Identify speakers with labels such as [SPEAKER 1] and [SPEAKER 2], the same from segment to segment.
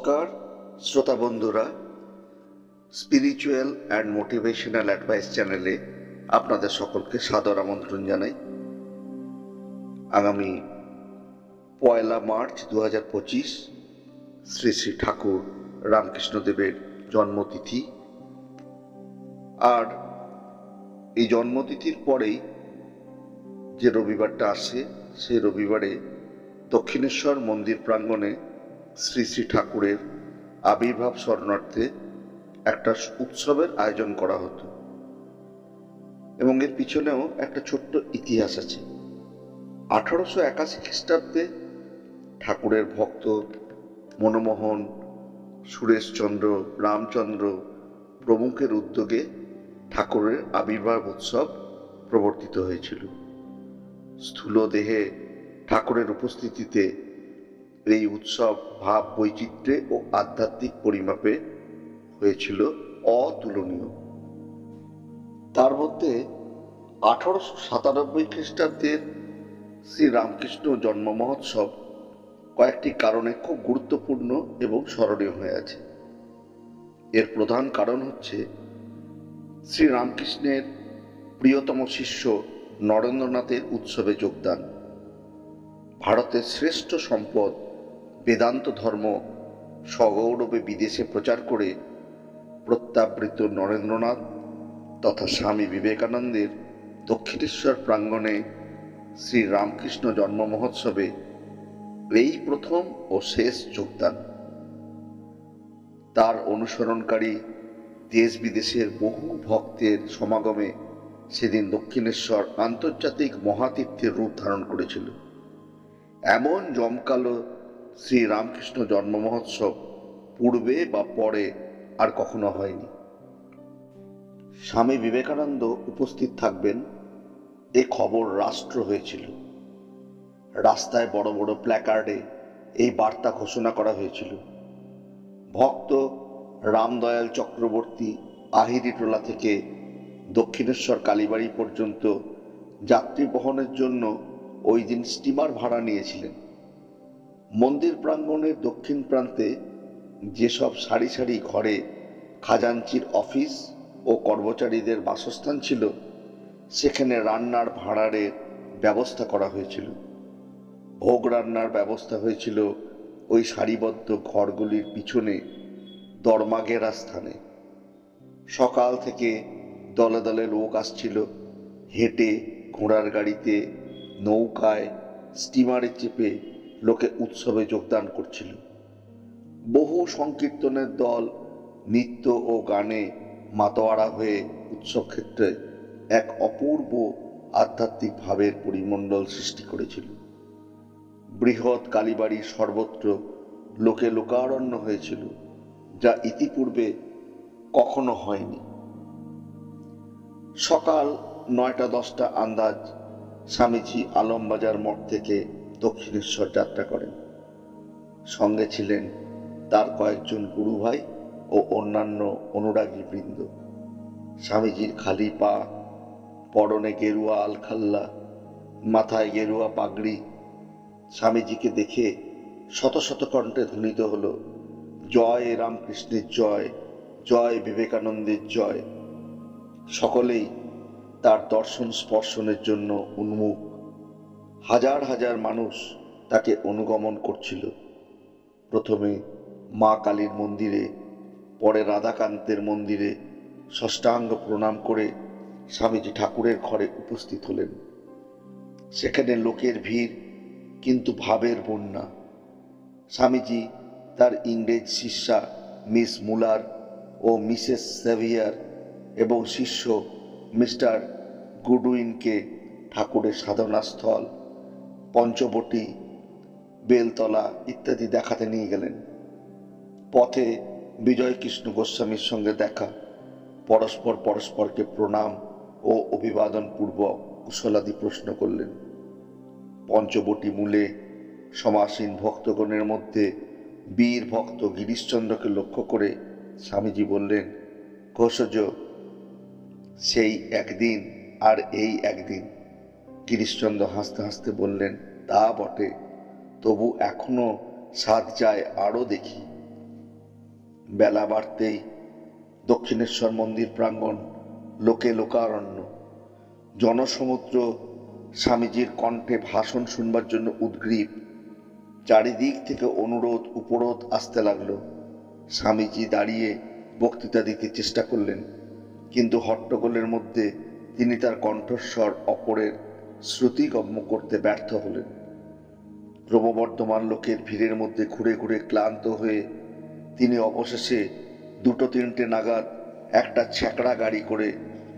[SPEAKER 1] নমস্কার শ্রোতা বন্ধুরা, স্পিরিচুয়াল অ্যান্ড মোটিভেশনাল অ্যাডভাইস চ্যানেলে আপনাদের সকলকে সাদর আমন্ত্রণ জানাই। আগামী 1 মার্চ 2025 শ্রী শ্রী ঠাকুর রামকৃষ্ণদেবের জন্মতিথি। আর এই জন্মতিথির পরেই যে রবিবারটা আসে, সেই রবিবারে দক্ষিণেশ্বর মন্দির প্রাঙ্গণে শ্রী শ্রী ঠাকুরের আবির্ভাব স্মরণার্থে একটা উৎসবের আয়োজন করা হতো, এবং এর পিছনেও একটা ছোট্ট ইতিহাস আছে। 1881 খ্রিস্টাব্দে ঠাকুরের ভক্ত মনমোহন, সুরেশচন্দ্র, রামচন্দ্র প্রমুখের উদ্যোগে ঠাকুরের আবির্ভাব উৎসব প্রবর্তিত হয়েছিল। স্থূল দেহে ঠাকুরের উপস্থিতিতে এই উৎসব ভাব বৈচিত্র্যে ও আধ্যাত্মিক পরিমাপে হয়েছিল অতুলনীয়। তার মধ্যে 1897 খ্রিস্টাব্দের শ্রী রামকৃষ্ণ জন্ম মহোৎসব কয়েকটি কারণে খুব গুরুত্বপূর্ণ এবং স্মরণীয় হয়ে আছে। এর প্রধান কারণ হচ্ছে শ্রী রামকৃষ্ণের প্রিয়তম শিষ্য নরেন্দ্রনাথের উৎসবে যোগদান। ভারতের শ্রেষ্ঠ সম্পদ বেদান্ত ধর্ম সগৌরবে বিদেশে প্রচার করে প্রত্যাবৃত নরেন্দ্রনাথ তথা স্বামী বিবেকানন্দের দক্ষিণেশ্বর প্রাঙ্গণে শ্রী রামকৃষ্ণ জন্ম মহোৎসবে এই প্রথম ও শেষ যোগদান। তার অনুসরণকারী দেশ বিদেশের বহু ভক্তের সমাগমে সেদিন দক্ষিণেশ্বর আন্তর্জাতিক মহাতীর্থের রূপ ধারণ করেছিল। এমন জমকালো শ্রী রামকৃষ্ণ জন্ম মহোৎসব পূর্বে বা পরে আর কখনো হয়নি। স্বামী বিবেকানন্দ উপস্থিত থাকবেন এ খবর রাষ্ট্র হয়েছিল। রাস্তায় বড় বড় প্ল্যাকার্ডে এই বার্তা ঘোষণা করা হয়েছিল। ভক্ত রামদয়াল চক্রবর্তী আহিরিটোলা থেকে দক্ষিণেশ্বর কালীবাড়ি পর্যন্ত যাত্রী বহনের জন্য ওই দিন স্টিমার ভাড়া নিয়েছিলেন। মন্দির প্রাঙ্গণের দক্ষিণ প্রান্তে যেসব সারি সারি ঘরে খাজাঞ্চির অফিস ও কর্মচারীদের বাসস্থান ছিল, সেখানে রান্নার ভাঁড়ারের ব্যবস্থা করা হয়েছিল। ভোগ রান্নার ব্যবস্থা হয়েছিল ওই সারিবদ্ধ ঘরগুলির পিছনে দরমাঘেরা স্থানে। সকাল থেকে দলে দলে লোক আসছিল, হেঁটে, ঘোড়ার গাড়িতে, নৌকায়, স্টিমারে চেপে লোকে উৎসবে যোগদান করছিল। বহু সংকীর্তনের দল নৃত্য ও গানে মাতোয়ারা হয়ে উৎসব ক্ষেত্রে এক অপূর্ব আধ্যাত্মিক ভাবের পরিমণ্ডল সৃষ্টি করেছিল। বৃহৎ কালীবাড়ির সর্বত্র লোকে লোকারণ্য হয়েছিল, যা ইতিপূর্বে কখনো হয়নি। সকাল 9টা-10টা আন্দাজ স্বামীজি আলমবাজার মঠ থেকে দক্ষিণেশ্বর যাত্রা করেন। সঙ্গে ছিলেন তার কয়েকজন গুরু ভাই ও অন্যান্য অনুরাগী বৃন্দ। স্বামীজির খালি পা, পরনে গেরুয়া আলখাল্লা, মাথায় গেরুয়া পাগড়ি। স্বামীজিকে দেখে শত শত কণ্ঠে ধ্বনিত হল, জয় রামকৃষ্ণের জয়, জয় বিবেকানন্দের জয়। সকলেই তার দর্শন স্পর্শনের জন্য উন্মুখ। হাজার হাজার মানুষ তাকে অনুগমন করছিল। প্রথমে মা কালীর মন্দিরে, পরে রাধাকান্তের মন্দিরে ষষ্ঠাঙ্গ প্রণাম করে স্বামীজি ঠাকুরের ঘরে উপস্থিত হলেন। সেখানে লোকের ভিড়, কিন্তু ভাবের বন্যা। স্বামীজি তার ইংরেজ শিষ্যা মিস মুলার ও মিসেস সেভিয়ার এবং শিষ্য মিস্টার গুডউইনকে ঠাকুরের সাধনাস্থল, পঞ্চবটি, বেলতলা ইত্যাদি দেখাতে নিয়ে গেলেন। পথে বিজয়কৃষ্ণ গোস্বামীর সঙ্গে দেখা, পরস্পরকে প্রণাম ও অভিবাদন পূর্বক কুশলাদি প্রশ্ন করলেন। পঞ্চবটি মূলে সমাসীন ভক্তগণের মধ্যে বীর ভক্ত গিরিশচন্দ্রকে লক্ষ্য করে স্বামীজি বললেন, ঘোষজ, সেই একদিন আর এই একদিন। গিরিশচন্দ্র হাসতে হাসতে বললেন, তা বটে, তবু এখনো সাধ যায় আরো দেখি। বেলা বাড়তেই দক্ষিণেশ্বর মন্দির প্রাঙ্গণ লোকে লোকারণ্য, জনসমুদ্র স্বামীজির কণ্ঠে ভাষণ শুনবার জন্য উদ্গ্রীব। চারিদিক থেকে অনুরোধ উপরোধ আসতে লাগলো। স্বামীজি দাঁড়িয়ে বক্তৃতা দিতে চেষ্টা করলেন, কিন্তু হট্টগোলের মধ্যে তিনি তার কণ্ঠস্বর অপরের শ্রুতিগম্য করতে ব্যর্থ হলেন। ক্রমবর্ধমান লোকের ভিড়ের মধ্যে ঘুরে ঘুরে ক্লান্ত হয়ে তিনি অবশেষে 2-3টে নাগাদ একটা ছ্যাঁকড়া গাড়ি করে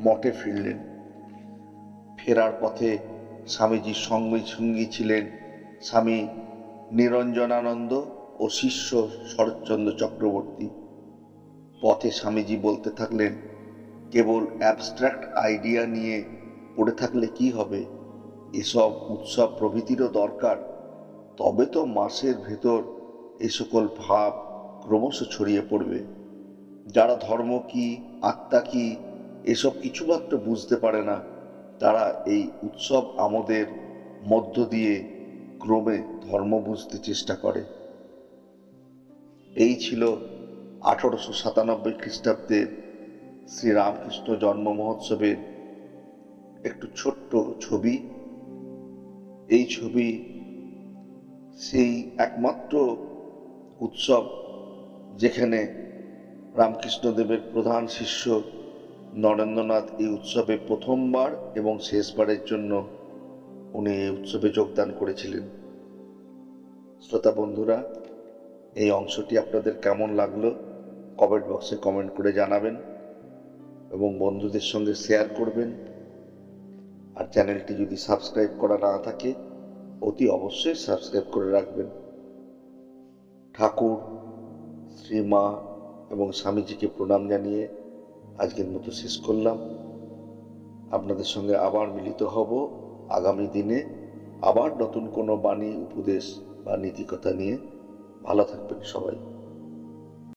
[SPEAKER 1] মঠে ফিরলেন। ফেরার পথে স্বামীজির সঙ্গী ছিলেন স্বামী নিরঞ্জনানন্দ ও শিষ্য শরৎচন্দ্র চক্রবর্তী। পথে স্বামীজি বলতে থাকলেন, কেবল অ্যাবস্ট্রাক্ট আইডিয়া নিয়ে পড়ে থাকলে কি হবে, এসব উৎসব প্রভৃতিরও দরকার। তবে তো মাসের ভেতর এ সকল ভাব ক্রমশ ছড়িয়ে পড়বে। যারা ধর্ম কি আত্মা কি এসব কিছুমাত্র বুঝতে পারে না, তারা এই উৎসব আমাদের মধ্য দিয়ে ক্রমে ধর্ম বুঝতে চেষ্টা করে। এই ছিল 1897 খ্রিস্টাব্দের শ্রীরামকৃষ্ণ জন্ম মহোৎসবের একটু ছোট্ট ছবি। এই ছবি সেই একমাত্র উৎসব যেখানে রামকৃষ্ণদেবের প্রধান শিষ্য নরেন্দ্রনাথ এই উৎসবে প্রথমবার এবং শেষবারের জন্য উনি এই উৎসবে যোগদান করেছিলেন। শ্রোতা বন্ধুরা, এই অংশটি আপনাদের কেমন লাগলো কমেন্ট বক্সে কমেন্ট করে জানাবেন এবং বন্ধুদের সঙ্গে শেয়ার করবেন। আর চ্যানেলটি যদি সাবস্ক্রাইব করা না থাকে অতি অবশ্যই সাবস্ক্রাইব করে রাখবেন। ঠাকুর, শ্রীমা এবং স্বামীজিকে প্রণাম জানিয়ে আজকের মতো শেষ করলাম। আপনাদের সঙ্গে আবার মিলিত হব আগামী দিনে আবার নতুন কোনো বাণী উপদেশ বা নীতিকথা নিয়ে। ভালো থাকবেন সবাই।